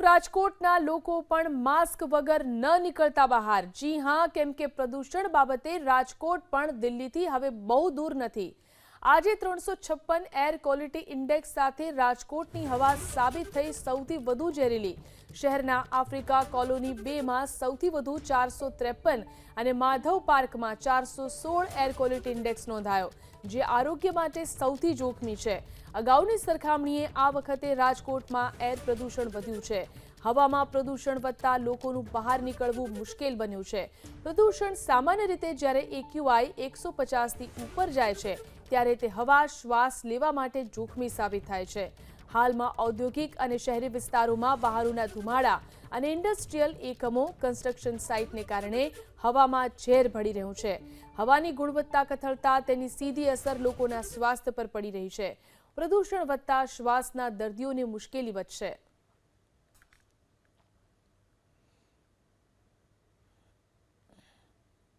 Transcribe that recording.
રાજકોટના લોકો પણ માસ્ક વગર ન નીકળતા બહાર। જી હા, કેમ કે પ્રદૂષણ બાબતે રાજકોટ પણ દિલ્હીથી હવે બહુ દૂર નથી। આજે 356 એર ક્વોલિટી ઇન્ડેક્સ સાથે રાજકોટની હવા સાબિત થઈ સૌથી વધુ ઝેરીલી। શહેરના આફ્રિકા કોલોની 2 માં સૌથી વધુ 453 અને માધવ પાર્કમાં 416 એર ક્વોલિટી ઇન્ડેક્સ નોંધાયો, જે આરોગ્ય માટે સૌથી જોખમી છે। અગાઉની સરખામણીએ આ વખતે રાજકોટમાં એર પ્રદૂષણ વધ્યું છે। હવામાં પ્રદૂષણ વધતા લોકોનું બહાર નીકળવું મુશ્કેલ બન્યું છે। પ્રદૂષણ સામાન્ય રીતે જ્યારે AQI 150 થી ઉપર જાય છે ત્યારે તે હવા શ્વાસ લેવા માટે જોખમી સાબિત થાય છે। હાલમાં ઔદ્યોગિક અને શહેરી વિસ્તારોમાં વાહનોના ધુમાડા અને ઇન્ડસ્ટ્રીયલ એકમો, કન્સ્ટ્રક્શન સાઇટને કારણે હવામાં ઝેર ભળી રહ્યું છે। હવાની ગુણવત્તા કથળતા તેની સીધી અસર લોકોના સ્વાસ્થ્ય પર પડી રહી છે। પ્રદૂષણ વધતા શ્વાસના દર્દીઓને મુશ્કેલી વધશે।